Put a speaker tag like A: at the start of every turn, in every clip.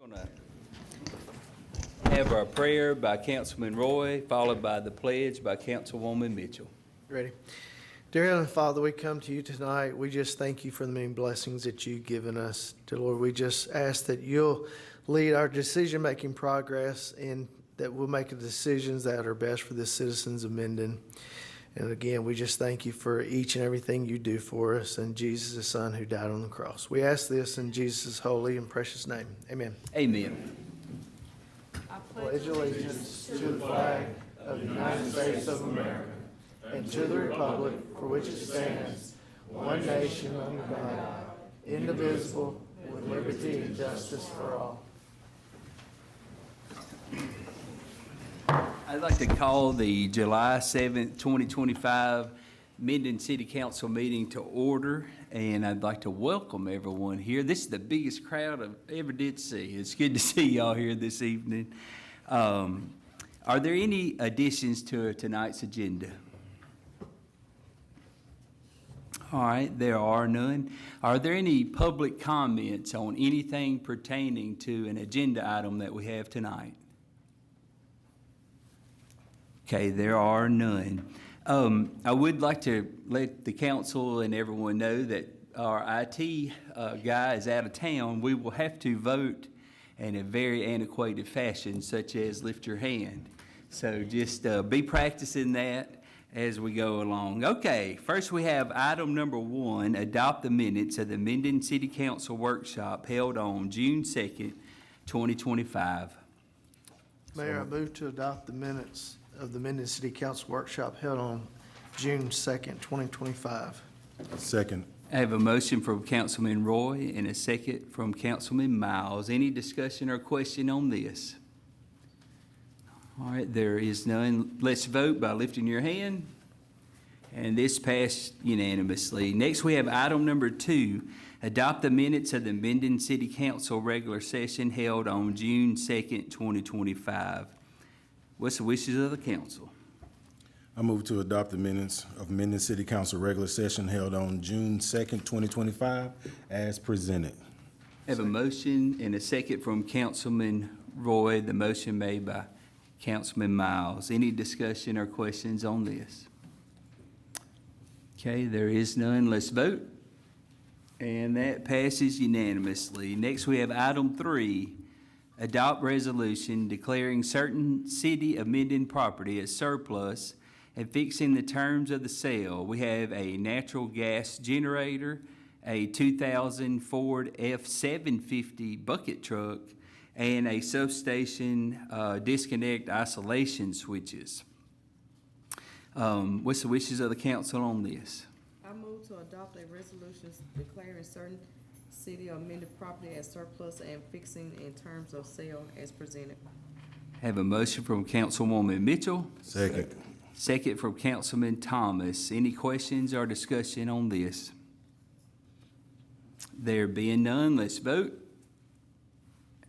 A: Going to have our prayer by Councilman Roy, followed by the pledge by Councilwoman Mitchell.
B: Ready? Dear Heavenly Father, we come to you tonight. We just thank you for the many blessings that you've given us. Dear Lord, we just ask that you'll lead our decision-making progress and that we'll make the decisions that are best for the citizens of Minden. And again, we just thank you for each and everything you do for us and Jesus, the Son who died on the cross. We ask this in Jesus' holy and precious name. Amen.
A: Amen.
B: I pledge allegiance to the flag of the United States of America and to the republic for which it stands, one nation under God, indivisible, with liberty and justice for all.
A: I'd like to call the July 7th, 2025 Minden City Council meeting to order, and I'd like to welcome everyone here. This is the biggest crowd I've ever did see. It's good to see y'all here this evening. Are there any additions to tonight's agenda? All right, there are none. Are there any public comments on anything pertaining to an agenda item that we have tonight? Okay, there are none. I would like to let the council and everyone know that our IT guy is out of town. We will have to vote in a very antiquated fashion, such as lift your hand. So just be practicing that as we go along. Okay, first we have item number 1, adopt the minutes of the Minden City Council workshop held on June 2nd, 2025.
B: Mayor, I move to adopt the minutes of the Minden City Council workshop held on June 2nd, 2025.
C: Second.
A: I have a motion from Councilman Roy and a second from Councilman Miles. Any discussion or question on this? All right, there is none. Let's vote by lifting your hand. And this passed unanimously. Next, we have item number 2, adopt the minutes of the Minden City Council regular session held on June 2nd, 2025. What's the wishes of the council?
C: I move to adopt the minutes of Minden City Council regular session held on June 2nd, 2025, as presented.
A: I have a motion and a second from Councilman Roy. The motion made by Councilman Miles. Any discussion or questions on this? Okay, there is none. Let's vote. And that passes unanimously. Next, we have item 3. Adopt resolution declaring certain City of Minden property as surplus and fixing the terms of the sale. We have a natural gas generator, a 2000 Ford F-750 bucket truck, and a substation disconnect isolation switches. What's the wishes of the council on this?
D: I move to adopt a resolution declaring certain City of Minden property as surplus and fixing in terms of sale as presented.
A: Have a motion from Councilwoman Mitchell.
C: Second.
A: Second from Councilman Thomas. Any questions or discussion on this? There being none, let's vote.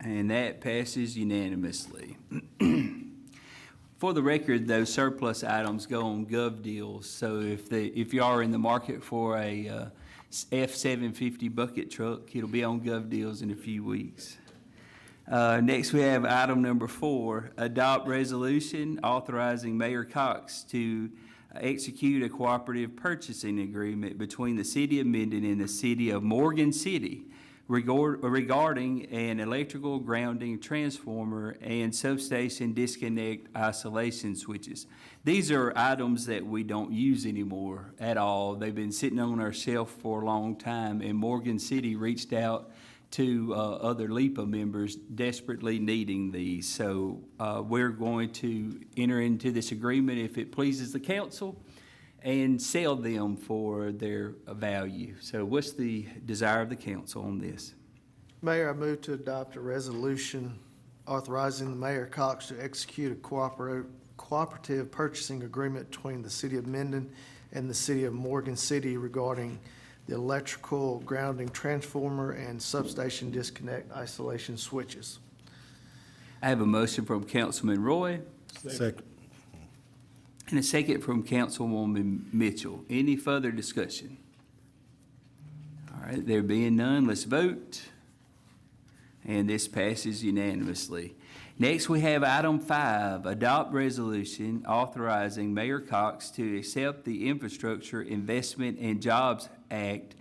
A: And that passes unanimously. For the record, those surplus items go on GovDeals. So if you are in the market for a F-750 bucket truck, it'll be on GovDeals in a few weeks. Next, we have item number 4, adopt resolution authorizing Mayor Cox to execute a cooperative purchasing agreement between the City of Minden and the City of Morgan City regarding an electrical grounding transformer and substation disconnect isolation switches. These are items that we don't use anymore at all. They've been sitting on our shelf for a long time, and Morgan City reached out to other LEPA members desperately needing these. So we're going to enter into this agreement if it pleases the council and sell them for their value. So what's the desire of the council on this?
B: Mayor, I move to adopt a resolution authorizing the Mayor Cox to execute a cooperative purchasing agreement between the City of Minden and the City of Morgan City regarding the electrical grounding transformer and substation disconnect isolation switches.
A: I have a motion from Councilman Roy.
C: Second.
A: And a second from Councilwoman Mitchell. Any further discussion? All right, there being none, let's vote. and this passes unanimously. Next, we have item 5, adopt resolution authorizing Mayor Cox to accept the Infrastructure Investment and Jobs Act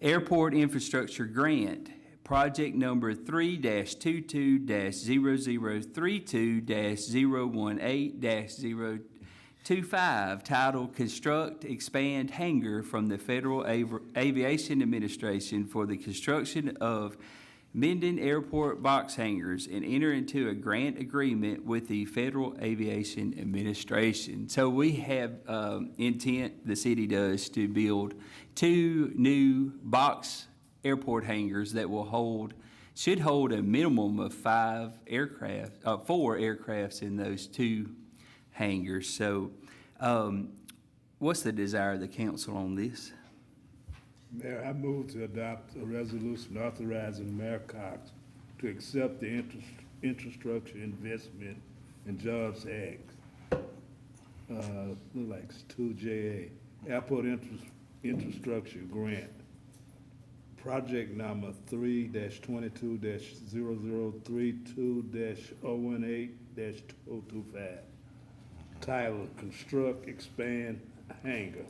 A: Airport Infrastructure Grant, project number 3-22-0032-018-025, titled Construct Expand Hangar from the Federal Aviation Administration for the construction of Minden Airport box hangars, and enter into a grant agreement with the Federal Aviation Administration. So we have intent, the city does, to build 2 new box airport hangars that will should hold a minimum of 4 aircrafts in those 2 hangars. So what's the desire of the council on this?
E: Mayor, I move to adopt a resolution authorizing Mayor Cox to accept the Infrastructure Investment and Jobs Act. Look like it's 2JA, Airport Infrastructure Grant. Project number 3-22-0032-018-025. Title, Construct Expand Hangar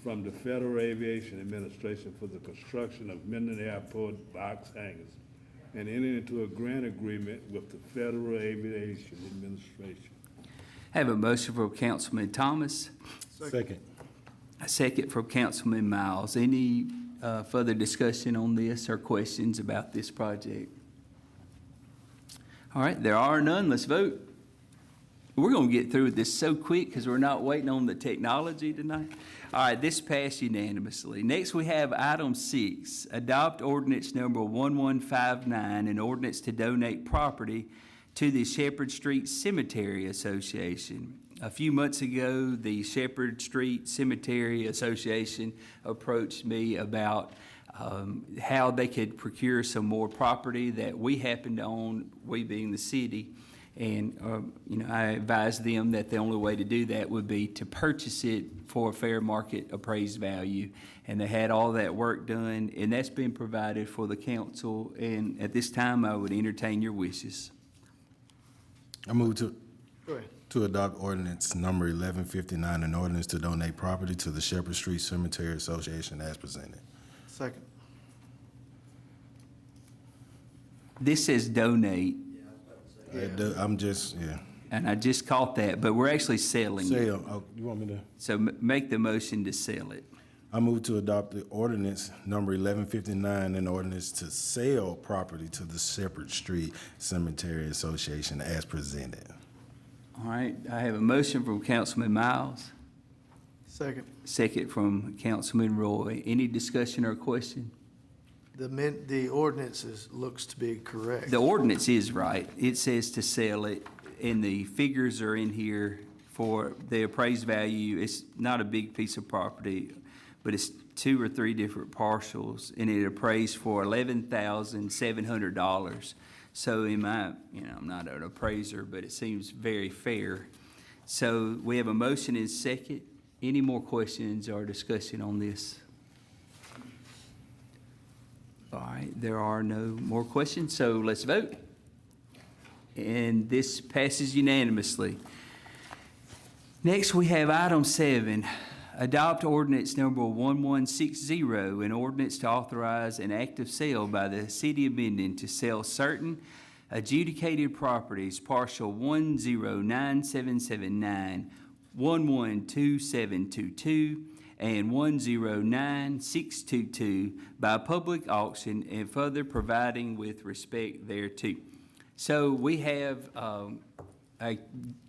E: from the Federal Aviation Administration for the construction of Minden Airport box hangars, and enter into a grant agreement with the Federal Aviation Administration.
A: Have a motion from Councilman Thomas,
C: Second.
A: a second from Councilman Miles. Any further discussion on this or questions about this project? All right, there are none. Let's vote. We're going to get through this so quick because we're not waiting on the technology tonight. All right, this passed unanimously. Next, we have item 6, adopt ordinance number 1159, an ordinance to donate property to the Shepherd Street Cemetery Association. A few months ago, the Shepherd Street Cemetery Association approached me about how they could procure some more property that we happen to own, we being the city. And, I advised them that the only way to do that would be to purchase it for a fair market appraised value. And they had all that work done, and that's been provided for the council. And at this time, I would entertain your wishes.
C: I move to
B: Go ahead.
C: adopt ordinance number 1159, an ordinance to donate property to the Shepherd Street Cemetery Association as presented.
B: Second.
A: This says donate,
C: I'm just,
A: and I just caught that, but we're actually selling it.
C: Sale, oh, you want me to?
A: So make the motion to sell it.
C: I move to adopt the ordinance number 1159, an ordinance to sell property to the Shepherd Street Cemetery Association as presented.
A: All right, I have a motion from Councilman Miles,
B: Second.
A: second from Councilman Roy. Any discussion or question?
B: The ordinances looks to be correct.
A: The ordinance is right. It says to sell it, and the figures are in here for the appraised value. It's not a big piece of property, but it's 2 or 3 different parcels, and it appraised for $11,700. So in my, I'm not an appraiser, but it seems very fair. So we have a motion and second. Any more questions or discussion on this? All right, there are no more questions, so let's vote. And this passes unanimously. Next, we have item 7, adopt ordinance number 1160, an ordinance to authorize an active sale by the city of Minden to sell certain adjudicated properties, partial 109779, 112722, and 109622 by public auction, and further providing with respect thereto. So we have a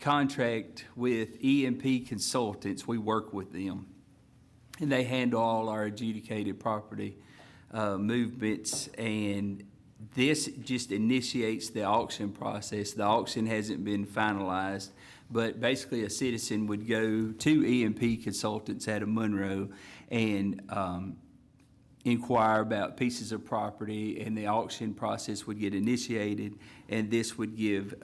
A: contract with E&P Consultants. We work with them, and they handle all our adjudicated property movements, and this just initiates the auction process. The auction hasn't been finalized, but basically a citizen would go to E&P Consultants out of Monroe and inquire about pieces of property, and the auction process would get initiated, and this would give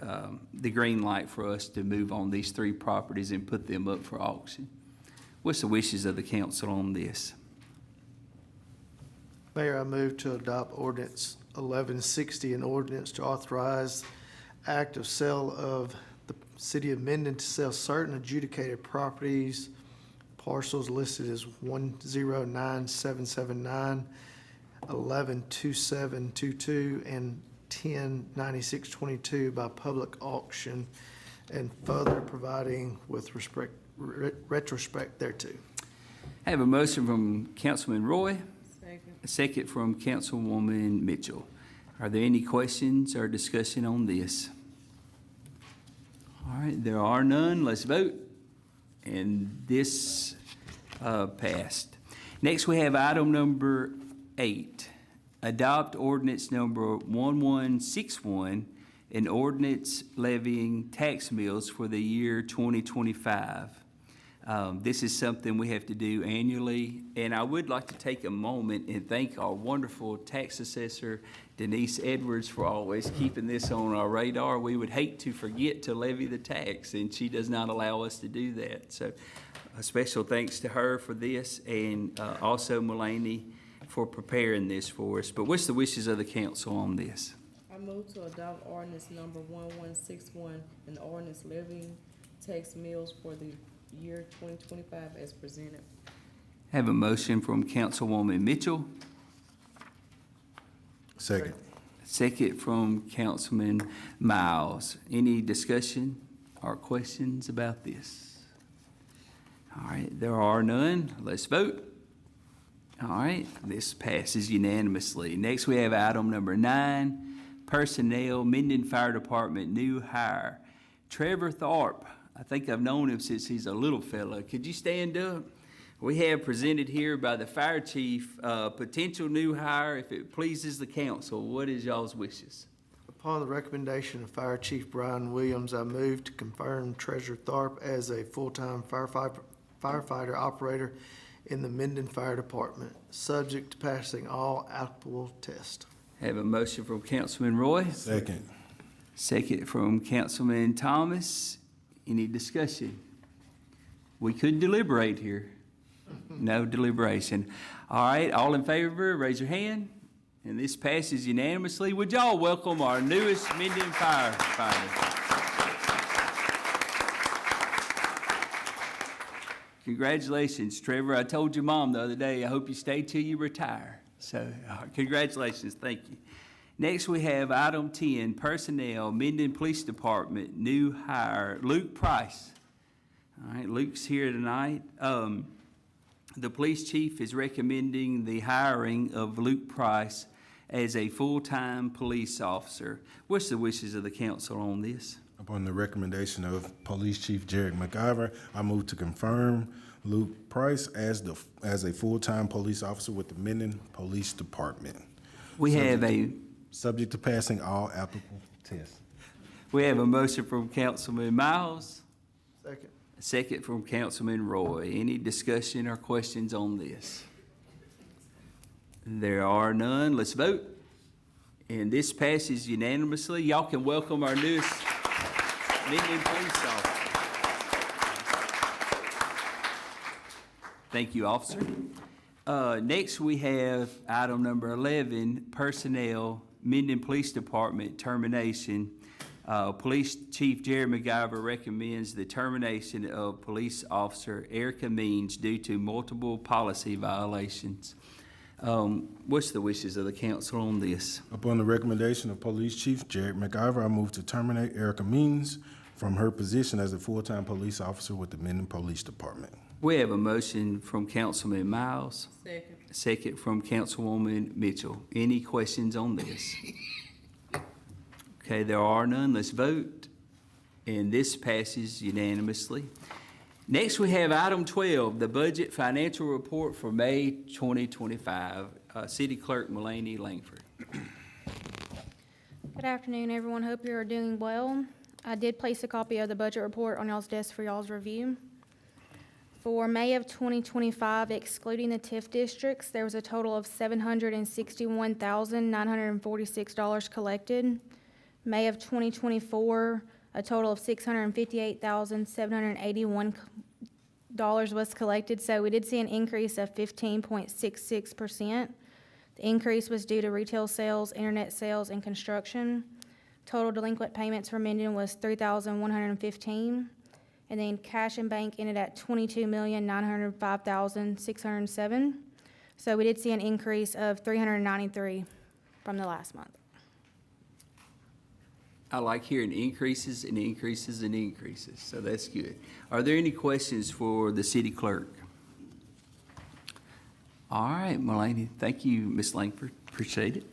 A: the green light for us to move on these 3 properties and put them up for auction. What's the wishes of the council on this?
B: Mayor, I move to adopt ordinance 1160, an ordinance to authorize act of sale of the city of Minden to sell certain adjudicated properties, parcels listed as 109779, 112722, and 109622 by public auction, and further providing with retrospect thereto.
A: I have a motion from Councilman Roy,
D: Second.
A: a second from Councilwoman Mitchell. Are there any questions or discussion on this? All right, there are none. Let's vote. And this passed. Next, we have item number 8. Adopt ordinance number 1161, an ordinance levying tax mills for the year 2025. This is something we have to do annually, and I would like to take a moment and thank our wonderful tax assessor, Denise Edwards, for always keeping this on our radar. We would hate to forget to levy the tax, and she does not allow us to do that. So a special thanks to her for this, and also Mulaney for preparing this for us. But what's the wishes of the council on this?
D: I move to adopt ordinance number 1161, an ordinance levying tax mills for the year 2025 as presented.
A: Have a motion from Councilwoman Mitchell,
C: Second.
A: second from Councilman Miles. Any discussion or questions about this? All right, there are none. Let's vote. All right, this passes unanimously. Next, we have item number 9, personnel, Minden Fire Department, new hire. Trevor Tharp, I think I've known him since he's a little fella. Could you stand up? We have presented here by the fire chief, potential new hire, if it pleases the council. What is y'all's wishes?
B: Upon the recommendation of Fire Chief Brian Williams, I move to confirm Treasurer Tharp as a full-time firefighter operator in the Minden Fire Department, subject to passing all applicable tests.
A: Have a motion from Councilman Roy,
C: Second.
A: second from Councilman Thomas. Any discussion? We could deliberate here. No deliberation. All right, all in favor, raise your hand. And this passes unanimously. Would y'all welcome our newest Minden firefighter? Congratulations, Trevor. I told your mom the other day, I hope you stay till you retire. So, congratulations, thank you. Next, we have item 10, personnel, Minden Police Department, new hire, Luke Price. All right, Luke's here tonight. The police chief is recommending the hiring of Luke Price as a full-time police officer. What's the wishes of the council on this?
C: Upon the recommendation of Police Chief Jared McIver, I move to confirm Luke Price as a full-time police officer with the Minden Police Department.
A: We have a
C: Subject to passing all applicable tests.
A: motion from Councilman Miles,
B: Second.
A: a second from Councilman Roy. Any discussion or questions on this? There are none. Let's vote. And this passes unanimously. Y'all can welcome our newest Minden police officer. Thank you, officer. Next, we have item number 11, personnel, Minden Police Department termination. Police Chief Jerry McIver recommends the termination of police officer Erica Means due to multiple policy violations. What's the wishes of the council on this?
C: Upon the recommendation of Police Chief Jared McIver, I move to terminate Erica Means from her position as a full-time police officer with the Minden Police Department.
A: We have a motion from Councilman Miles,
D: Second.
A: a second from Councilwoman Mitchell. Any questions on this? Okay, there are none. Let's vote. And this passes unanimously. Next, we have item 12, the budget financial report for May 2025. City Clerk Mulaney Langford.
F: Good afternoon, everyone. Hope you are doing well. I did place a copy of the budget report on y'all's desk for y'all's review. For May of 2025, excluding the TIF districts, there was a total of $761,946 collected. May of 2024, a total of $658,781 was collected, so we did see an increase of 15.66%. The increase was due to retail sales, internet sales, and construction. Total delinquent payments for Minden was $3,115. And then cash and bank ended at $22,905,607. So we did see an increase of $393 from the last month.
A: I like hearing increases and increases and increases, so that's good. Are there any questions for the city clerk? All right, Mulaney, thank you, Ms. Langford, appreciate it.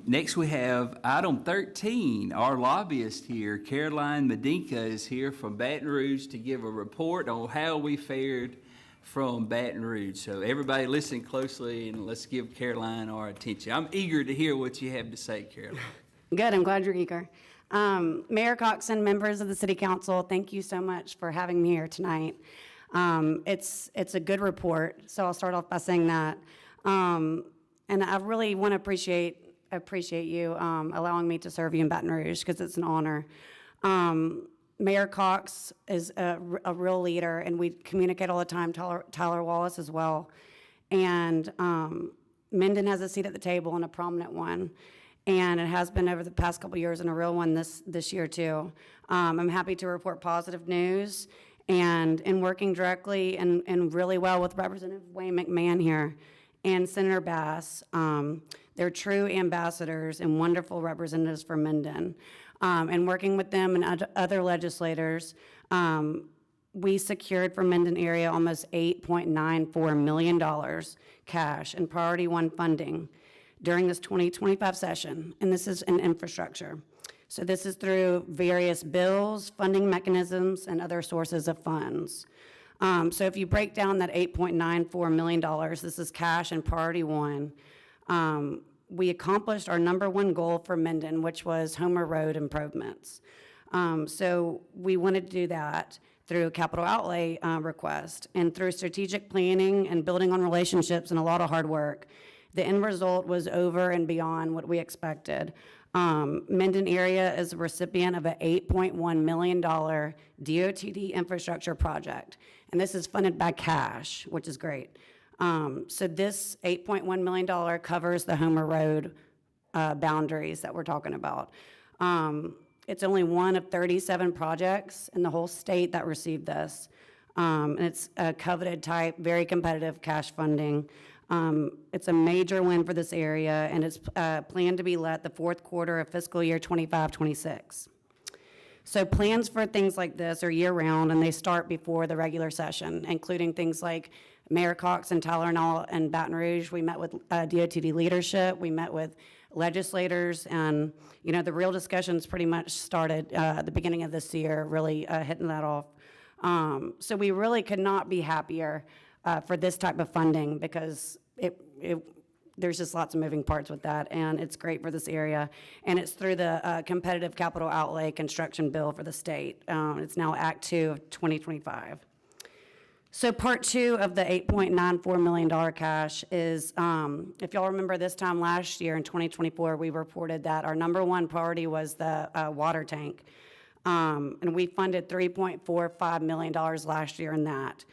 A: Next, we have item 13. Our lobbyist here, Caroline Medinka, is here from Baton Rouge to give a report on how we fared from Baton Rouge. So everybody listen closely and let's give Caroline our attention. I'm eager to hear what you have to say, Caroline.
G: Good, I'm glad you're eager. Mayor Cox and members of the City Council, thank you so much for having me here tonight. It's a good report, so I'll start off by saying that. And I really want to appreciate you allowing me to serve you in Baton Rouge, because it's an honor. Mayor Cox is a real leader, and we communicate all the time, Tyler Wallace as well. And Minden has a seat at the table, and a prominent one. And it has been over the past couple of years, and a real one this year too. I'm happy to report positive news, and in working directly and really well with Representative Wayne McMahon here and Senator Bass. They're true ambassadors and wonderful representatives for Minden. And working with them and other legislators, we secured for Minden area almost $8.94 million cash in Priority 1 funding during this 2025 session, and this is in infrastructure. So this is through various bills, funding mechanisms, and other sources of funds. So if you break down that $8.94 million, this is cash in Priority 1. We accomplished our #1 goal for Minden, which was Homer Road improvements. So we wanted to do that through a capital outlay request, and through strategic planning and building on relationships and a lot of hard work. The end result was over and beyond what we expected. Minden area is a recipient of an $8.1 million DOTD infrastructure project, and this is funded by cash, which is great. So this $8.1 million covers the Homer Road boundaries that we're talking about. It's only one of 37 projects in the whole state that received this. And it's a coveted type, very competitive cash funding. It's a major win for this area, and it's planned to be let the fourth quarter of fiscal year 25-26. So plans for things like this are year-round, and they start before the regular session, including things like Mayor Cox and Tyler and all in Baton Rouge. We met with DOTD leadership. We met with legislators, and the real discussions pretty much started at the beginning of this year, really hitting that off. So we really could not be happier for this type of funding, because there's just lots of moving parts with that, and it's great for this area. And it's through the competitive capital outlay construction bill for the state. It's now Act 2 of 2025. So part 2 of the $8.94 million cash is, if y'all remember this time last year in 2024, we reported that our #1 priority was the water tank. And we funded $3.45 million last year in that.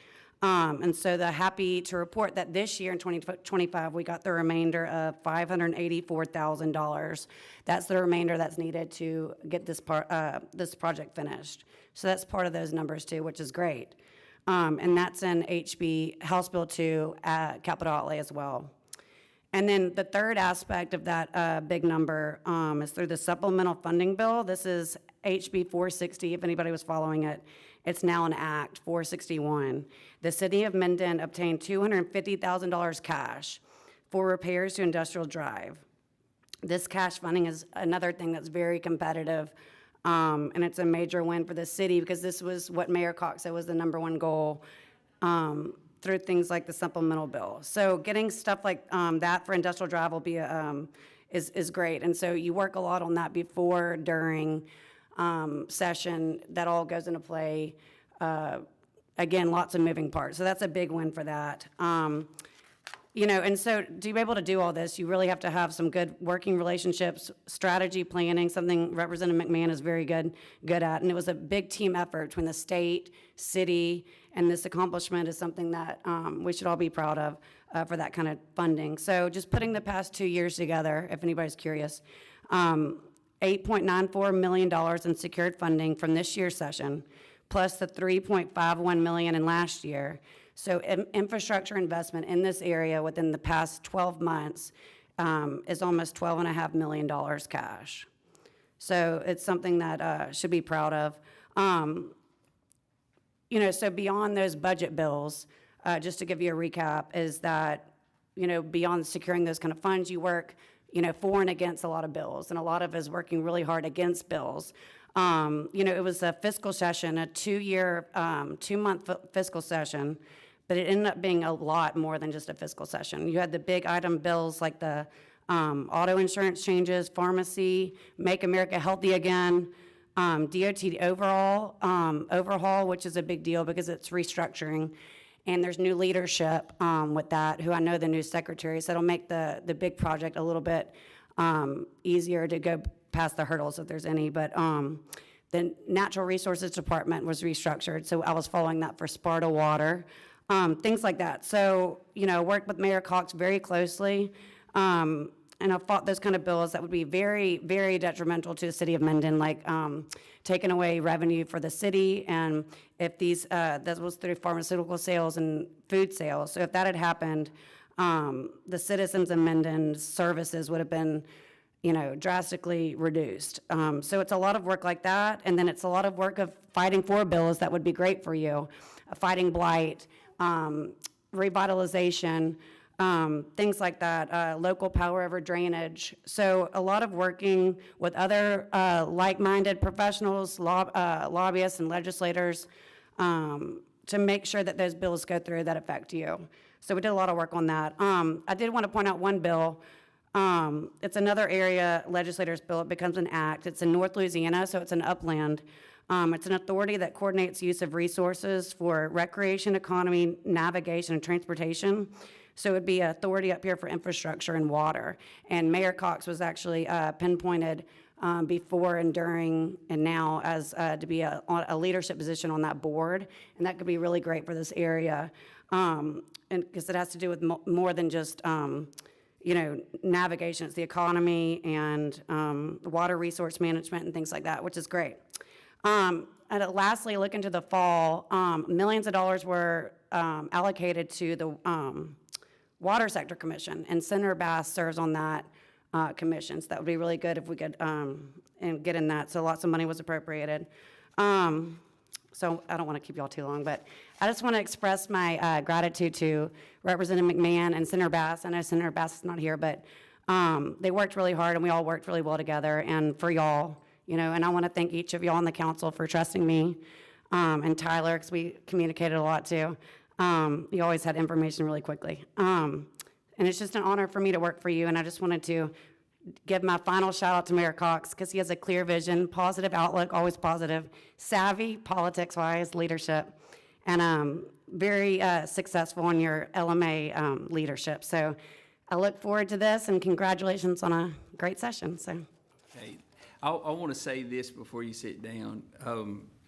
G: And so they're happy to report that this year in 2025, we got the remainder of $584,000. That's the remainder that's needed to get this project finished. So that's part of those numbers too, which is great. And that's in HB House Bill 2 capital outlay as well. And then the third aspect of that big number is through the supplemental funding bill. This is HB 460, if anybody was following it. It's now an Act 461. The city of Minden obtained $250,000 cash for repairs to Industrial Drive. This cash funding is another thing that's very competitive, and it's a major win for the city, because this was what Mayor Cox said was the #1 goal through things like the supplemental bill. So getting stuff like that for Industrial Drive will be is great. And so you work a lot on that before, during session. That all goes into play. Again, lots of moving parts. So that's a big win for that. And so to be able to do all this, you really have to have some good working relationships, strategy planning, something Representative McMahon is very good at. And it was a big team effort between the state, city, And this accomplishment is something that we should all be proud of for that kind of funding. So just putting the past 2 years together, if anybody's curious, $8.94 million in secured funding from this year's session, plus the $3.51 million in last year. So infrastructure investment in this area within the past 12 months is almost $12.5 million cash. So it's something that should be proud of. So beyond those budget bills, just to give you a recap, is that, beyond securing those kind of funds, you work, for and against a lot of bills, and a lot of us working really hard against bills. It was a fiscal session, a 2-month fiscal session, but it ended up being a lot more than just a fiscal session. You had the big item bills like the auto insurance changes, pharmacy, Make America Healthy Again, DOT overhaul, which is a big deal because it's restructuring. And there's new leadership with that, who I know the new secretary, so it'll make the big project a little bit easier to go past the hurdles if there's any. But the Natural Resources Department was restructured, so I was following that for Sparta Water, things like that. So, worked with Mayor Cox very closely. And I've fought those kind of bills that would be very, very detrimental to the city of Minden, like taking away revenue for the city. And if that was through pharmaceutical sales and food sales. So if that had happened, the citizens of Minden's services would have been, drastically reduced. So it's a lot of work like that. And then it's a lot of work of fighting for bills that would be great for you, fighting blight, revitalization, things like that, local power over drainage. So a lot of working with other like-minded professionals, lobbyists, and legislators to make sure that those bills go through that affect you. So we did a lot of work on that. I did want to point out one bill. It's another area legislators bill. It becomes an act. It's in North Louisiana, so it's an upland. It's an authority that coordinates use of resources for recreation, economy, navigation, and transportation. So it would be an authority up here for infrastructure and water. And Mayor Cox was actually pinpointed before and during and now as to be a leadership position on that board. And that could be really great for this area. And because it has to do with more than just, navigation. It's the economy and water resource management and things like that, which is great. And lastly, look into the fall, millions of dollars were allocated to the Water Sector Commission, and Senator Bass serves on that commission. So that would be really good if we could and get in that. So lots of money was appropriated. So I don't want to keep y'all too long, but I just want to express my gratitude to Representative McMahon and Senator Bass. I know Senator Bass is not here, but they worked really hard, and we all worked really well together. And for y'all, and I want to thank each of y'all on the council for trusting me, and Tyler, because we communicated a lot too. You always had information really quickly. And it's just an honor for me to work for you, and I just wanted to give my final shout out to Mayor Cox, because he has a clear vision, positive outlook, always positive, savvy politics-wise, leadership, and very successful in your LMA leadership. So I look forward to this, and congratulations on a great session. So,
A: Hey, I want to say this before you sit down,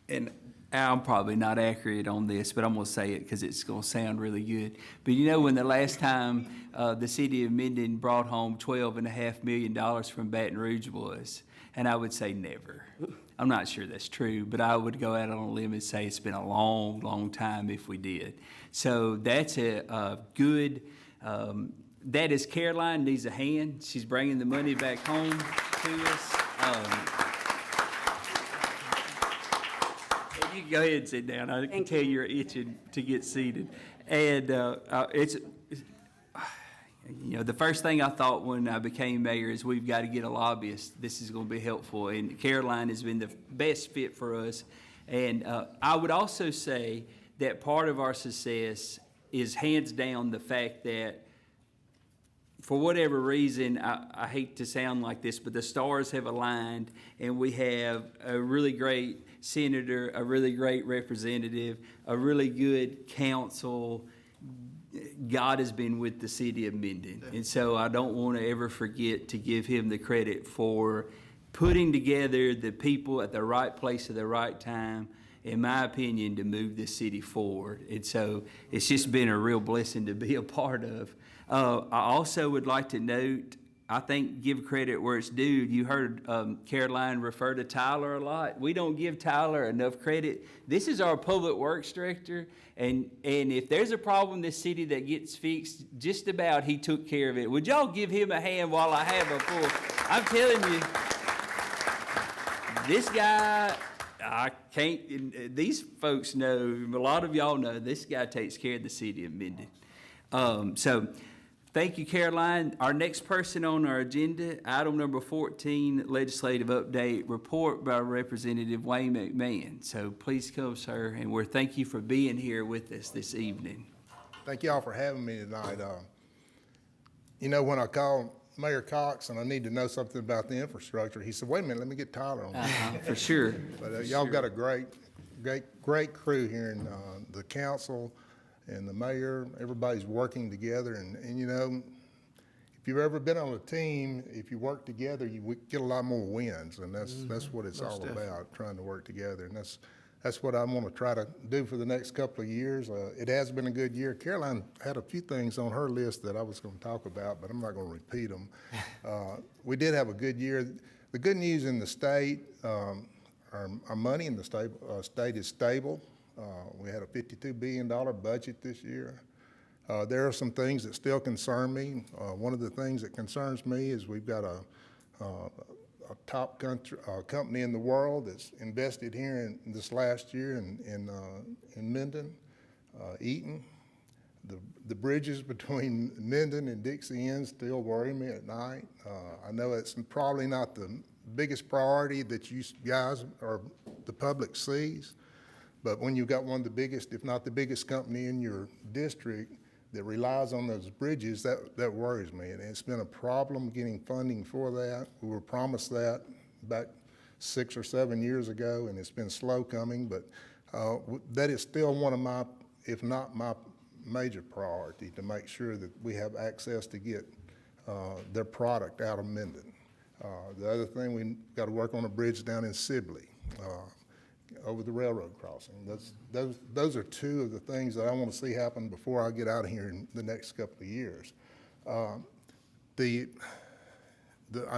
A: and I'm probably not accurate on this, but I'm going to say it because it's going to sound really good. But when the last time the city of Minden brought home $12.5 million from Baton Rouge was? And I would say never. I'm not sure that's true, but I would go out on a limb and say it's been a long, long time if we did. So that's a good, that is Caroline needs a hand. She's bringing the money back home to us. You can go ahead and sit down. I can tell you're itching to get seated. And the first thing I thought when I became mayor is we've got to get a lobbyist. This is going to be helpful. And Caroline has been the best fit for us. And I would also say that part of our success is hands down the fact that for whatever reason, I hate to sound like this, but the stars have aligned, and we have a really great senator, a really great representative, a really good council. God has been with the city of Minden. And so I don't want to ever forget to give him the credit for putting together the people at the right place at the right time in my opinion, to move this city forward. And so it's just been a real blessing to be a part of. I also would like to note, I think, give credit where it's due. You heard Caroline refer to Tyler a lot. We don't give Tyler enough credit. This is our public works director, and if there's a problem in this city that gets fixed, just about he took care of it. Would y'all give him a hand while I have a full? I'm telling you, this guy, I can't, these folks know, a lot of y'all know, this guy takes care of the city of Minden. So, thank you, Caroline. Our next person on our agenda, item number 14, legislative update, report by Representative Wayne McMahon. So please come, sir, and we're thank you for being here with us this evening.
H: Thank y'all for having me tonight. You know, when I called Mayor Cox and I need to know something about the infrastructure, he said, wait a minute, let me get Tyler on that.
A: For sure.
H: But y'all got a great crew here in the council and the mayor. Everybody's working together, and you know, if you've ever been on a team, if you work together, you get a lot more wins, and that's what it's all about, trying to work together, and that's what I want to try to do for the next couple of years. It has been a good year. Caroline had a few things on her list that I was going to talk about, but I'm not going to repeat them. We did have a good year. The good news in the state, our money in the state is stable. We had a $52 billion budget this year. There are some things that still concern me. One of the things that concerns me is we've got a top company in the world that's invested here in this last year in Minden, Eaton. The bridges between Minden and Dixie Inn still worry me at night. I know it's probably not the biggest priority that you guys or the public sees, but when you've got one of the biggest, if not the biggest company in your district that relies on those bridges, that worries me. And it's been a problem getting funding for that. We were promised that back 6 or 7 years ago, and it's been slow coming, but that is still one of my, if not my major priority, to make sure that we have access to get their product out of Minden. The other thing, we got to work on a bridge down in Sibley, over the railroad crossing. Those are two of the things that I want to see happen before I get out of here in the next couple of years. I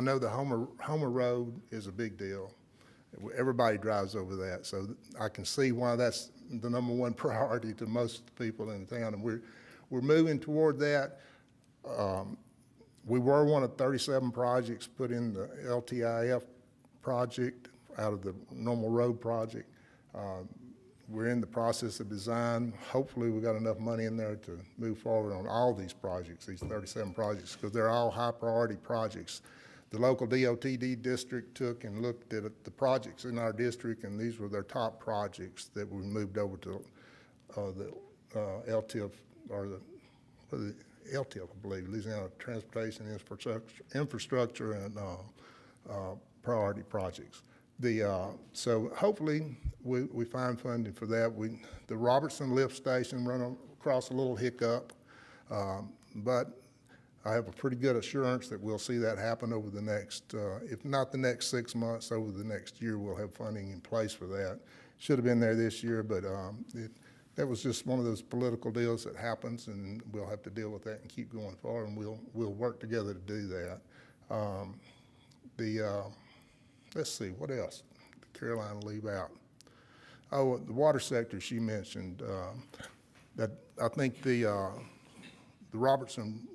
H: know the Homer Road is a big deal. Everybody drives over that, so I can see why that's the number one priority to most people in the town, and we're moving toward that. We were one of 37 projects put in the LTIF project out of the normal road project. We're in the process of design. Hopefully we got enough money in there to move forward on all these projects, these 37 projects, because they're all high priority projects. The local DOTD district took and looked at the projects in our district, and these were their top projects that we moved over to the LTIF, or the LTIF, I believe, Louisiana Transportation Infrastructure and priority projects. So hopefully we find funding for that. The Robertson lift station run across a little hiccup, but I have a pretty good assurance that we'll see that happen over the next, if not the next 6 months, over the next year, we'll have funding in place for that. Should have been there this year, but that was just one of those political deals that happens, and we'll have to deal with that and keep going forward, and we'll work together to do that. Let's see, what else did Caroline leave out? Oh, the water sector she mentioned, that I think the Robertson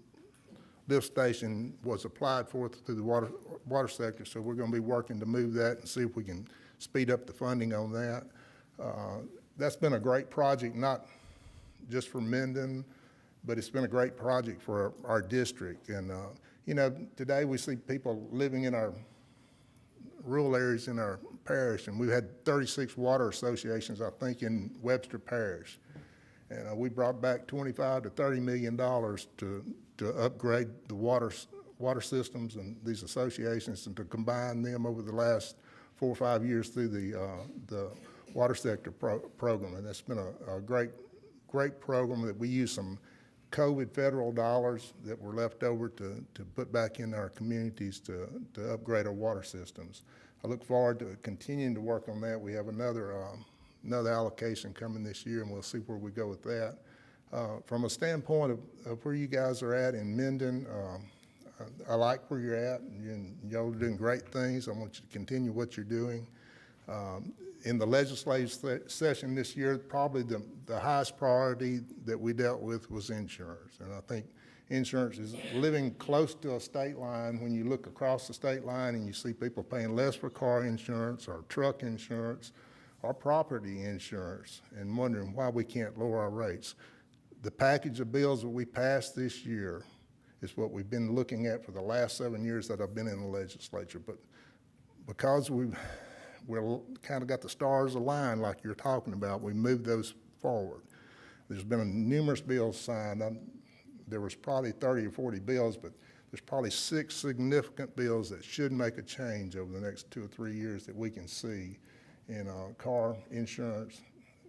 H: lift station was applied for through the water sector, so we're going to be working to move that and see if we can speed up the funding on that. That's been a great project, not just for Minden, but it's been a great project for our district. And you know, today we see people living in our rural areas in our parish, and we've had 36 water associations, I think, in Webster Parish. And we brought back $25 to $30 million to upgrade the water systems and these associations, and to combine them over the last 4 or 5 years through the water sector program. And that's been a great program that we use some COVID federal dollars that were left over to put back in our communities to upgrade our water systems. I look forward to continuing to work on that. We have another another allocation coming this year, and we'll see where we go with that. From a standpoint of where you guys are at in Minden, I like where you're at, and y'all are doing great things. I want you to continue what you're doing. In the legislative session this year, probably the highest priority that we dealt with was insurance. And I think insurance is living close to a state line. When you look across the state line and you see people paying less for car insurance or truck insurance or property insurance and wondering why we can't lower our rates. The package of bills that we passed this year is what we've been looking at for the last 7 years that I've been in the legislature. But because we're kind of got the stars aligned like you're talking about, we moved those forward. There's been numerous bills signed. There was probably 30 or 40 bills, but there's probably 6 significant bills that should make a change over the next 2 or 3 years that we can see in car insurance,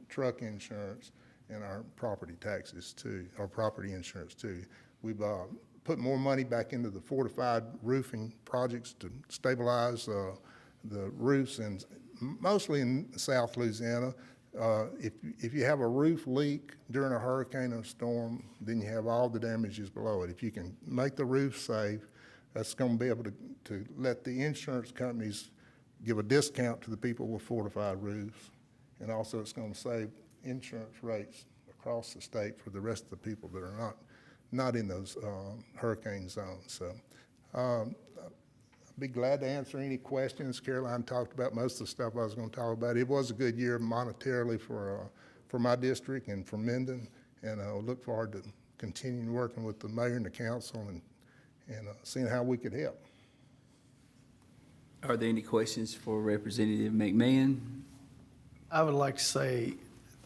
H: truck insurance, and our property taxes too, our property insurance too. We've put more money back into the fortified roofing projects to stabilize the roofs, and mostly in South Louisiana. If you have a roof leak during a hurricane or storm, then you have all the damages below it. If you can make the roof safe, that's going to be able to let the insurance companies give a discount to the people with fortified roofs. And also it's going to save insurance rates across the state for the rest of the people that are not in those hurricane zones. So I'd be glad to answer any questions. Caroline talked about most of the stuff I was going to talk about. It was a good year monetarily for my district and for Minden, and I look forward to continuing working with the mayor and the council and seeing how we could help.
A: Are there any questions for Representative McMahon?
B: I would like to say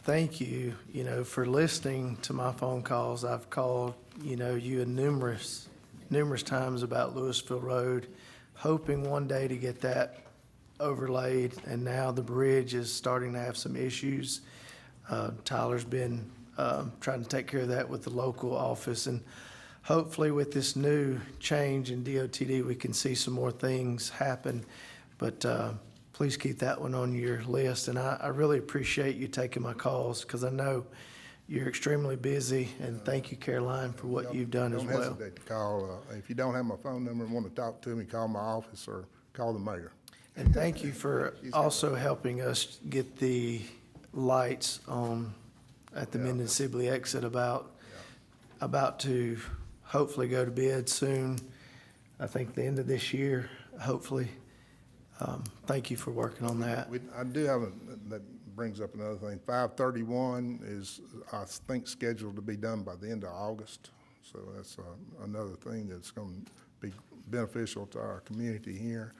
B: thank you, for listening to my phone calls. I've called, you numerous times about Louisville Road, hoping one day to get that overlaid, and now the bridge is starting to have some issues. Tyler's been trying to take care of that with the local office, and hopefully with this new change in DOTD, we can see some more things happen. But please keep that one on your list, and I really appreciate you taking my calls, because I know you're extremely busy, and thank you, Caroline, for what you've done as well.
H: Don't hesitate to call. If you don't have my phone number and want to talk to me, call my office or call the mayor.
B: And thank you for also helping us get the lights on at the Minden Sibley exit about to hopefully go to bid soon. I think the end of this year, hopefully. Thank you for working on that.
H: I do have that brings up another thing. 531 is, I think, scheduled to be done by the end of August. So that's another thing that's going to be beneficial to our community here.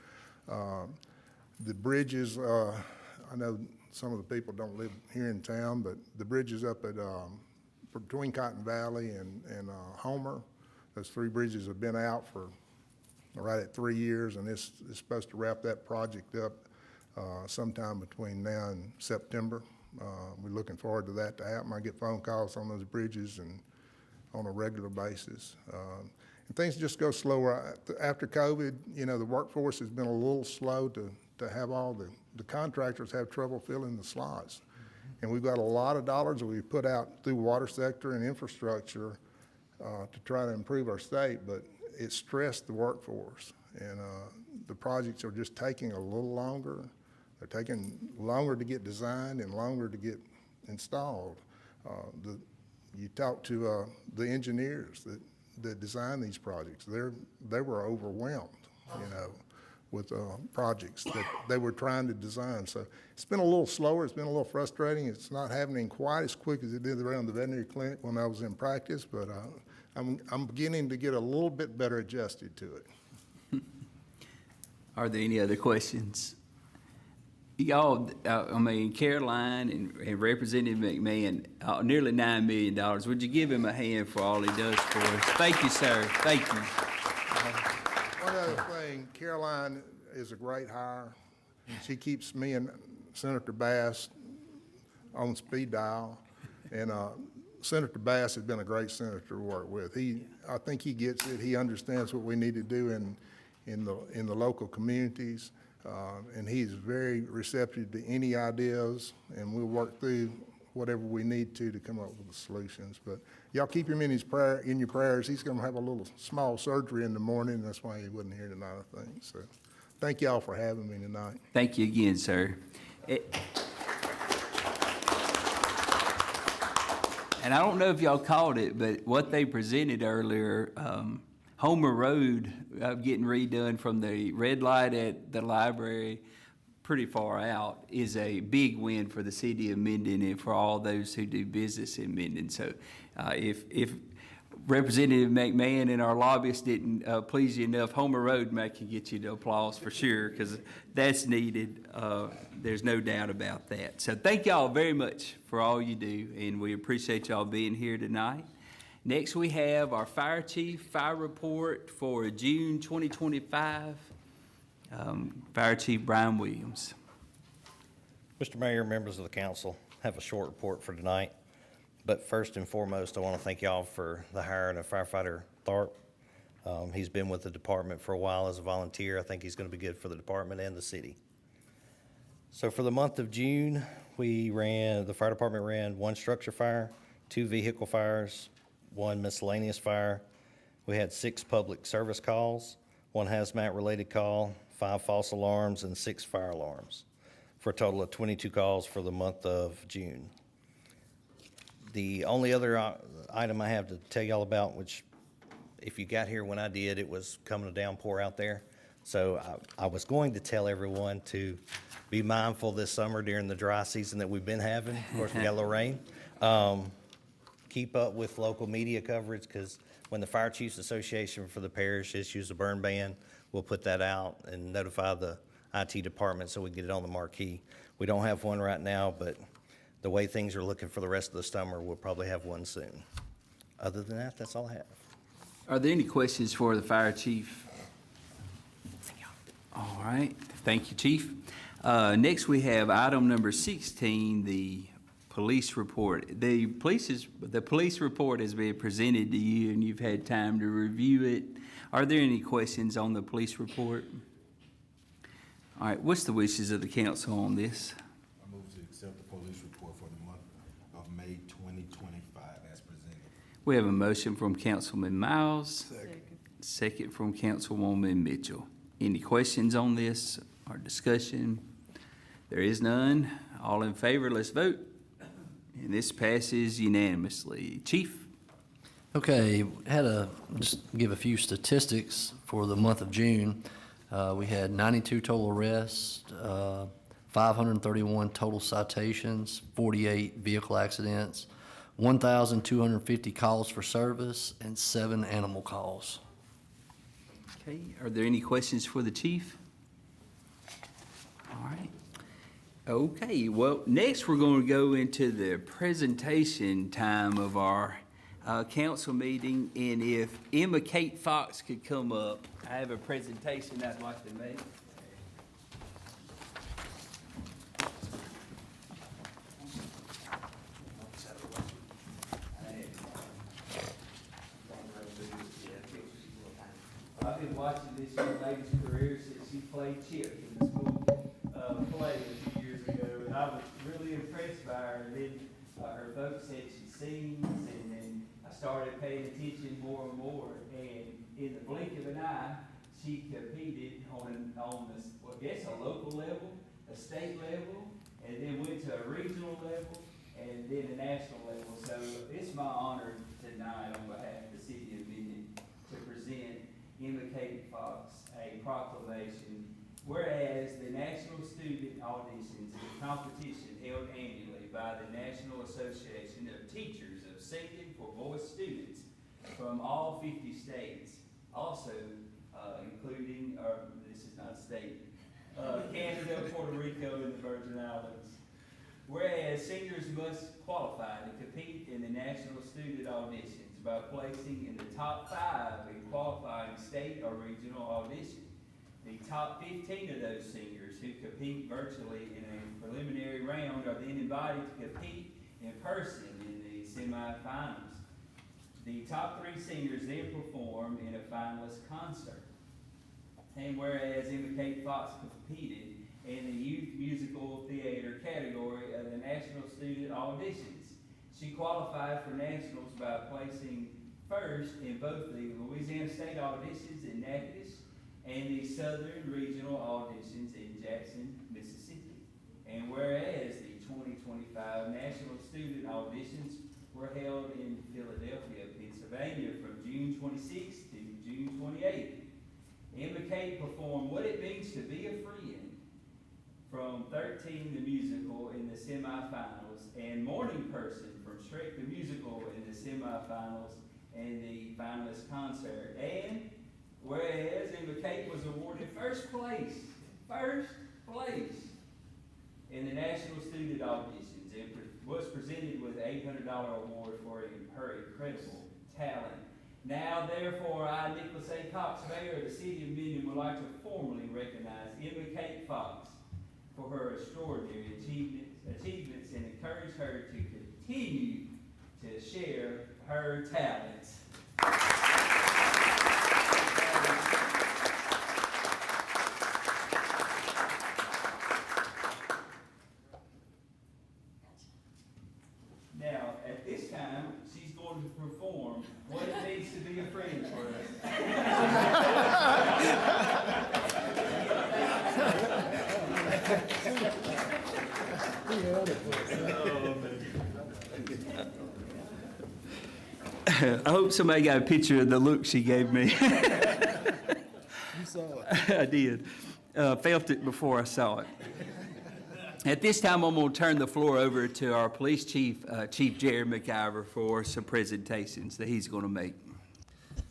H: The bridges, I know some of the people don't live here in town, but the bridges up at between Cotton Valley and Homer, those 3 bridges have been out for right at 3 years, and it's supposed to wrap that project up sometime between now and September. We're looking forward to that to happen. I get phone calls on those bridges and on a regular basis. And things just go slower. After COVID, the workforce has been a little slow to have all the contractors have trouble filling the slots. And we've got a lot of dollars that we've put out through water sector and infrastructure to try to improve our state, but it stressed the workforce. And the projects are just taking a little longer. They're taking longer to get designed and longer to get installed. You talk to the engineers that designed these projects. They were overwhelmed, with projects that they were trying to design. So it's been a little slower. It's been a little frustrating. It's not happening quite as quick as it did around the veterinary clinic when I was in practice, but I'm beginning to get a little bit better adjusted to it.
A: Are there any other questions? Y'all, Caroline and Representative McMahon, nearly $9 million. Would you give him a hand for all he does for us? Thank you, sir. Thank you.
H: One other thing, Caroline is a great hire. She keeps me and Senator Bass on speed dial. And Senator Bass has been a great senator to work with. I think he gets it. He understands what we need to do in the local communities. And he's very receptive to any ideas, and we'll work through whatever we need to come up with the solutions. But y'all keep him in your prayers. He's gonna have a little small surgery in the morning. That's why he wasn't here tonight, I think. So thank y'all for having me tonight.
A: Thank you again, sir. And I don't know if y'all caught it, but what they presented earlier, Homer Road, getting redone from the red light at the library pretty far out, is a big win for the city of Minden and for all those who do business in Minden. So if Representative McMahon and our lobbyists didn't please you enough, Homer Road can get you the applause for sure, because that's needed. There's no doubt about that. So thank y'all very much for all you do, and we appreciate y'all being here tonight. Next, we have our fire chief, fire report for June 2025. Fire Chief Brian Williams.
I: Mr. Mayor, members of the council, have a short report for tonight. But first and foremost, I want to thank y'all for the hiring of firefighter Tharp. He's been with the department for a while as a volunteer. I think he's going to be good for the department and the city. So for the month of June, the fire department ran 1 structure fire, 2 vehicle fires, 1 miscellaneous fire. We had 6 public service calls, 1 hazmat-related call, 5 false alarms, and 6 fire alarms, for a total of 22 calls for the month of June. The only other item I have to tell y'all about, which if you got here when I did, it was coming a downpour out there. So I was going to tell everyone to be mindful this summer during the dry season that we've been having. Of course, we got a little rain. Keep up with local media coverage, because when the Fire Chiefs Association for the parish issues a burn ban, we'll put that out and notify the IT department so we can get it on the marquee. We don't have one right now, but the way things are looking for the rest of the summer, we'll probably have one soon. Other than that, that's all I have.
A: Are there any questions for the fire chief? All right, thank you, Chief. Next, we have item number 16, the police report. The police report has been presented to you, and you've had time to review it. Are there any questions on the police report? All right, what's the wishes of the council on this?
C: I move to accept the police report for the month of May 2025 as presented.
A: We have a motion from Councilman Miles. Second from Councilwoman Mitchell. Any questions on this or discussion? There is none. All in favor, let's vote. And this passes unanimously. Chief?
J: Okay, just give a few statistics for the month of June. We had 92 total arrests, 531 total citations, 48 vehicle accidents, 1,250 calls for service, and 7 animal calls.
A: Okay, are there any questions for the chief? All right. Okay, well, next we're going to go into the presentation time of our council meeting, and if Emma Kate Fox could come up, I have a presentation I'd like to make. I've been watching this young lady's career since she played chip in the school play a few years ago, and I was really impressed by her. And then her folks said she sings, and then I started paying attention more and more. And in the blink of an eye, she competed on this, well, I guess a local level, a state level, and then went to a regional level, and then a national level. So it's my honor tonight on behalf of the city of Minden to present Emma Kate Fox a proclamation. Whereas the National Student Auditions is a competition held annually by the National Association of Teachers of Singing for Voice Students from all 50 states, also including, this is not a state, Canada, Puerto Rico, and the Virgin Islands. Whereas singers must qualify to compete in the National Student Auditions by placing in the top 5 in qualifying state or regional auditions. The top 15 of those singers who compete virtually in a preliminary round are then invited to compete in person in the semifinals. The top 3 singers then perform in a finalist concert. And whereas Emma Kate Fox competed in the youth musical theater category of the National Student Auditions. She qualified for nationals by placing first in both the Louisiana State auditions in Natchez and the Southern Regional auditions in Jackson, Mississippi. And whereas the 2025 National Student Auditions were held in Philadelphia, Pennsylvania from June 26th to June 28th. Emma Kate performed What It Means to Be a Friend from 13 the Musical in the semifinals and Morning Person from Shrek the Musical in the semifinals and the finalist concert. And whereas Emma Kate was awarded first place in the National Student Auditions and was presented with an $800 award for her incredible talent. Now, therefore, I, Nicholas A. Cox, Mayor of the City of Minden, would like to formally recognize Emma Kate Fox for her extraordinary achievements and encourage her to continue to share her talents. Now, at this time, she's going to perform What It Means to Be a Friend for us. I hope somebody got a picture of the look she gave me.
C: You saw it.
A: I did. Felt it before I saw it. At this time, I'm going to turn the floor over to our police chief, Chief Jerry McIver, for some presentations that he's going to make.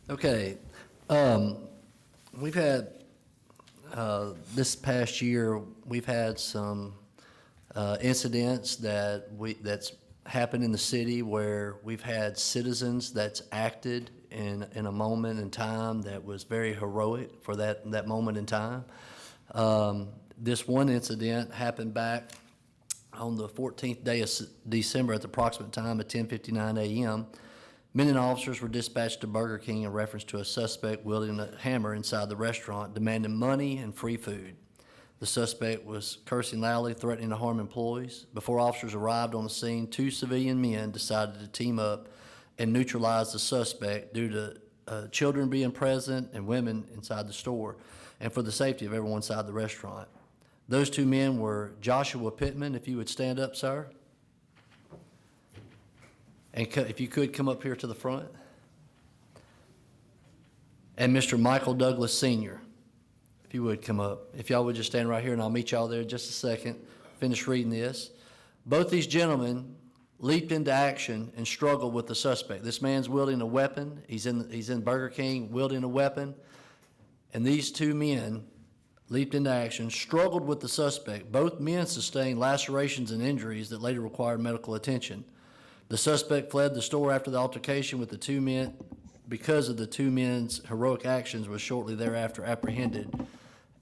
J: Okay, we've had, this past year, we've had some incidents that's happened in the city where we've had citizens that's acted in a moment in time that was very heroic for that moment in time. This one incident happened back on the 14th day of December at the approximate time of 10:59 a.m. Minden officers were dispatched to Burger King in reference to a suspect wielding a hammer inside the restaurant, demanding money and free food. The suspect was cursing loudly, threatening to harm employees. Before officers arrived on the scene, 2 civilian men decided to team up and neutralize the suspect due to children being present and women inside the store, and for the safety of everyone inside the restaurant. Those 2 men were Joshua Pittman, if you would stand up, sir. And if you could come up here to the front. And Mr. Michael Douglas Sr., if you would come up. If y'all would just stand right here, and I'll meet y'all there in just a second. Finish reading this. Both these gentlemen leaped into action and struggled with the suspect. This man's wielding a weapon. He's in Burger King wielding a weapon. And these 2 men leaped into action, struggled with the suspect. Both men sustained lacerations and injuries that later required medical attention. The suspect fled the store after the altercation with the 2 men. Because of the 2 men's heroic actions, was shortly thereafter apprehended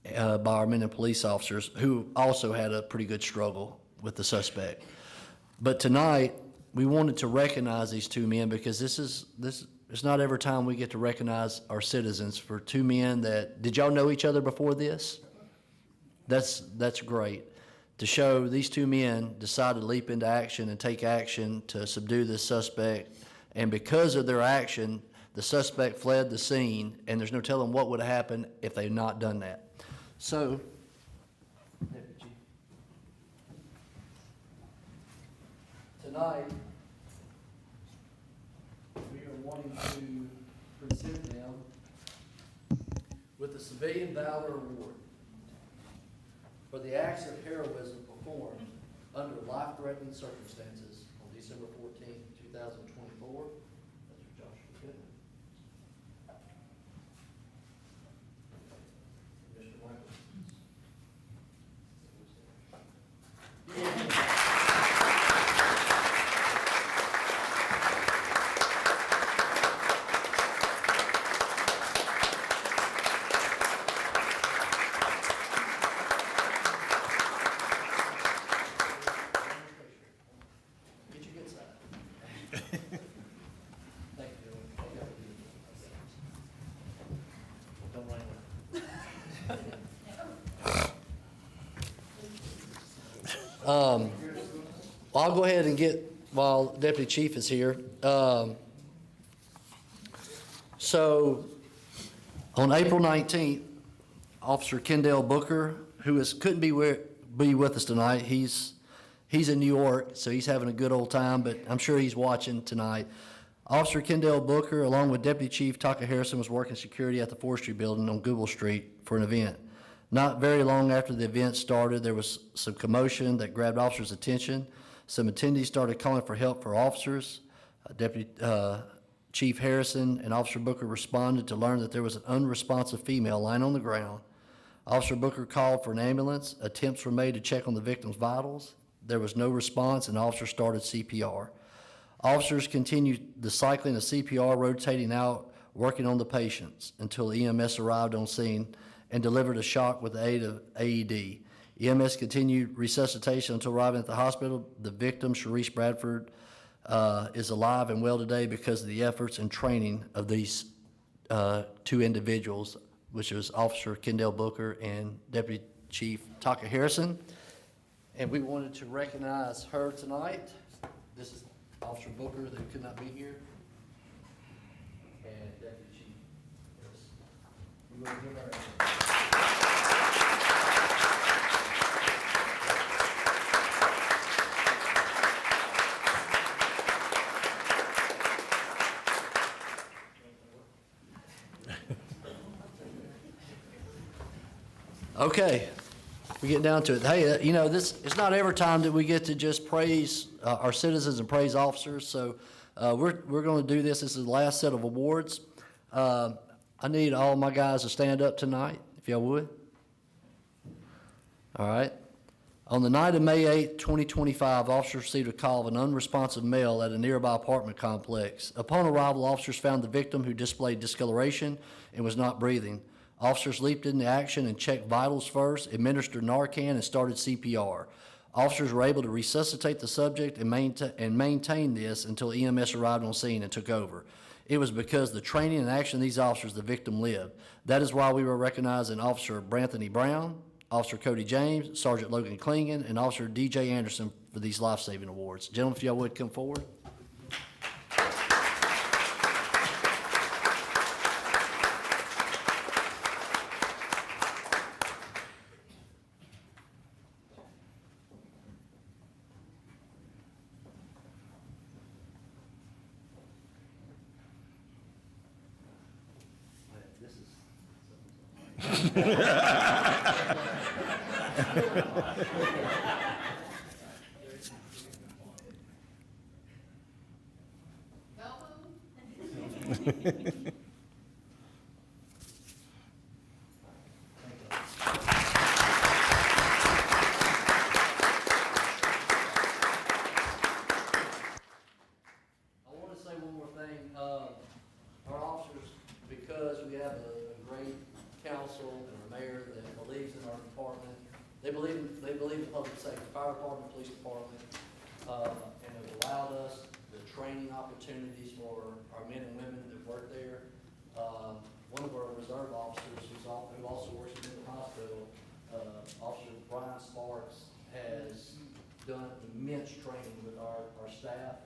J: by our Minden police officers, who also had a pretty good struggle with the suspect. But tonight, we wanted to recognize these 2 men because it's not every time we get to recognize our citizens for 2 men that, did y'all know each other before this? That's great. To show these 2 men decided to leap into action and take action to subdue this suspect. And because of their action, the suspect fled the scene, and there's no telling what would have happened if they had not done that. So, tonight, we are wanting to present them with the Civilian Valor Award for the acts of heroism performed under life-threatening circumstances on December 14th, 2024. That's for Joshua Pittman. Mr. Michael. Get your good side. Well, I'll go ahead and get, while Deputy Chief is here. So, on April 19th, Officer Kendall Booker, who couldn't be with us tonight, he's in New York, so he's having a good old time, but I'm sure he's watching tonight. Officer Kendall Booker, along with Deputy Chief Taka Harrison, was working security at the Forestry Building on Google Street for an event. Not very long after the event started, there was some commotion that grabbed officers' attention. Some attendees started calling for help for officers. Deputy Chief Harrison and Officer Booker responded to learn that there was an unresponsive female lying on the ground. Officer Booker called for an ambulance. Attempts were made to check on the victim's vitals. There was no response, and officers started CPR. Officers continued the cycling of CPR, rotating out, working on the patients until EMS arrived on scene and delivered a shock with the aid of AED. EMS continued resuscitation until arriving at the hospital. The victim, Sharice Bradford, is alive and well today because of the efforts and training of these two individuals, which was Officer Kendall Booker and Deputy Chief Taka Harrison. And we wanted to recognize her tonight. This is Officer Booker that could not be here. And Deputy Chief Harrison. We want to give her Okay, we get down to it. Hey, it's not every time that we get to just praise our citizens and praise officers, so we're going to do this. This is the last set of awards. I need all my guys to stand up tonight, if y'all would. All right. On the night of May 8, 2025, officers received a call of an unresponsive male at a nearby apartment complex. Upon arrival, officers found the victim, who displayed discoloration and was not breathing. Officers leaped into action and checked vitals first, administered Narcan, and started CPR. Officers were able to resuscitate the subject and maintain this until EMS arrived on scene and took over. It was because of the training and action of these officers the victim lived. That is why we were recognizing Officer Branthany Brown, Officer Cody James, Sergeant Logan Klingon, and Officer DJ Anderson for these life-saving awards. Gentlemen, if y'all would come forward. I want to say one more thing. Our officers, because we have a great council and a mayor that believes in our department, they believe in public safety, fire department, police department, and have allowed us the training opportunities for our men and women that work there. One of our reserve officers who also works in the hospital, Officer Brian Sparks, has done immense training with our staff.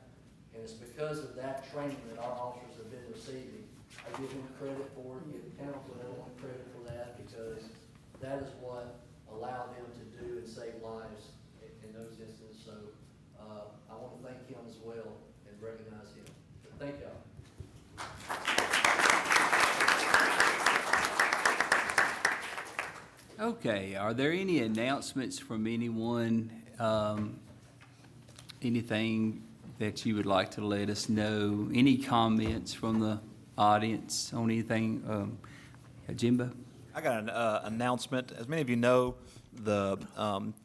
J: And it's because of that training that our officers have been receiving. I give him credit for it, give the council and everyone credit for that, because that is what allowed them to do and save lives in those instances. So I want to thank him as well and recognize him. So thank y'all.
A: Okay, are there any announcements from anyone? Anything that you would like to let us know? Any comments from the audience on anything? Jimbo?
K: I got an announcement. As many of you know, the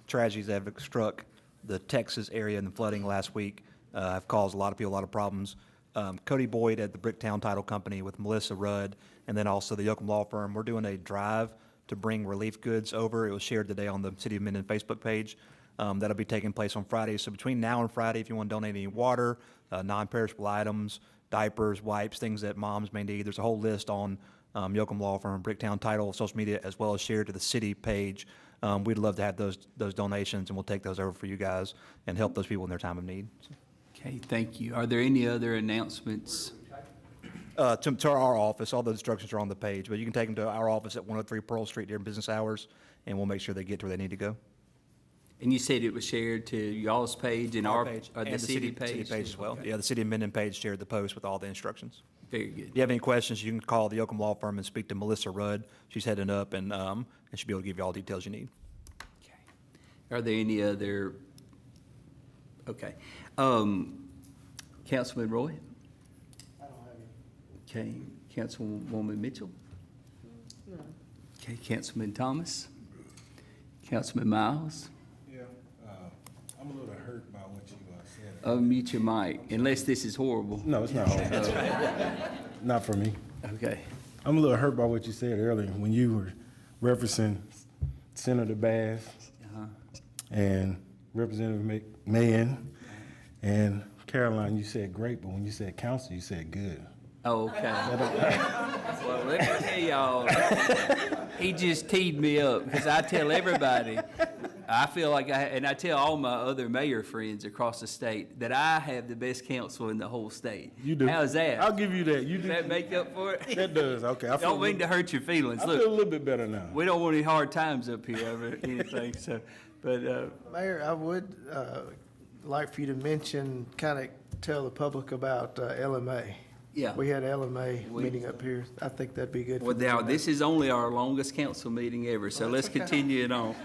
K: tragedies that have struck the Texas area and the flooding last week have caused a lot of people a lot of problems. Cody Boyd at the Bricktown Title Company with Melissa Rudd, and then also the Yoakum Law Firm, we're doing a drive to bring relief goods over. It was shared today on the City of Minden Facebook page. That'll be taking place on Friday. So between now and Friday, if you want to donate any water, non-perishable items, diapers, wipes, things that moms may need, there's a whole list on Yoakum Law Firm, Bricktown Title, social media, as well as shared to the city page. we'd love to have those donations, and we'll take those over for you guys and help those people in their time of need.
A: Okay, thank you. Are there any other announcements?
K: To our office, all the instructions are on the page, but you can take them to our office at 103 Pearl Street during business hours, and we'll make sure they get to where they need to go.
A: And you said it was shared to y'all's page and our,
K: page,
A: or
K: and
A: the city page?
K: City page as well.
A: Okay.
K: Yeah, the City of Minden page shared the post with all the instructions.
A: Very good.
K: If you have any questions, you can call the Yoakum Law Firm and speak to Melissa Rudd. She's heading up, and she'll be able to give you all the details you need.
A: Okay. Are there any other, okay. Councilman Roy? I don't have any. Okay, Councilwoman Mitchell?
D: No.
A: Okay, Councilman Thomas? Councilman Miles?
C: Yeah, I'm a little hurt by what you said.
A: Unmute your mic, unless this is horrible.
C: No, it's not horrible. Not for me.
A: Okay.
C: I'm a little hurt by what you said earlier when you were referencing Senator Bass
A: Uh-huh.
C: and Representative McMahon and Caroline. You said great, but when you said council, you said good.
A: Oh, okay. Well, let me tell y'all, he just teed me up, because I tell everybody, I feel like and I tell all my other mayor friends across the state, that I have the best council in the whole state.
C: You do.
A: How's that?
C: I'll give you that. You
A: Does
C: do.
A: that make up for it?
C: That does. Okay. I feel
A: Don't mean to hurt your feelings.
C: I feel a
A: Look,
C: little bit better now.
A: we don't want any hard times up here over anything, so, but,
B: Mayor, I would like for you to mention, kind of tell the public about LMA.
A: yeah.
B: We had LMA meeting up here. I think that'd be good. for
A: Well,
B: them
A: now,
B: to know.
A: this is only our longest council meeting ever, so let's continue it on.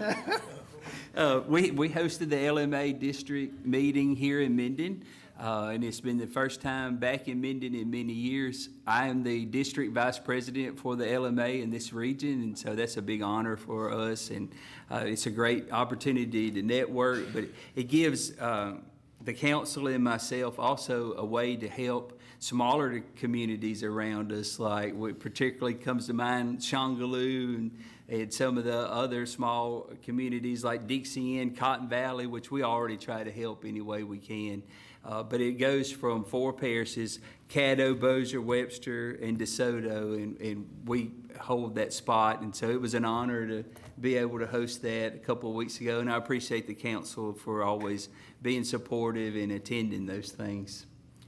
A: We hosted the LMA district meeting here in Minden, and it's been the first time back in Minden in many years. I am the district vice president for the LMA in this region, and so that's a big honor for us, and it's a great opportunity to network, but it gives the council and myself also a way to help smaller communities around us, like what particularly comes to mind, Shongaloo and some of the other small communities like Dixie Inn, Cotton Valley, which we already try to help any way we can. But it goes from 4 parishes, Caddo, Bossier, Webster, and DeSoto, and we hold that spot. And so it was an honor to be able to host that a couple of weeks ago, and I appreciate the council for always being supportive and attending those things.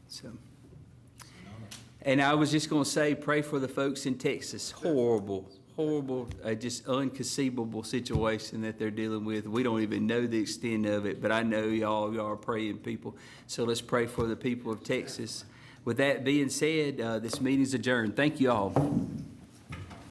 A: So. And I was just gonna say, pray for the folks in Texas. Horrible, just unconceivable situation that they're dealing with. We don't even know the extent of it, but I know y'all are praying people. So let's pray for the people of Texas. With that being said, this meeting's adjourned. Thank you all.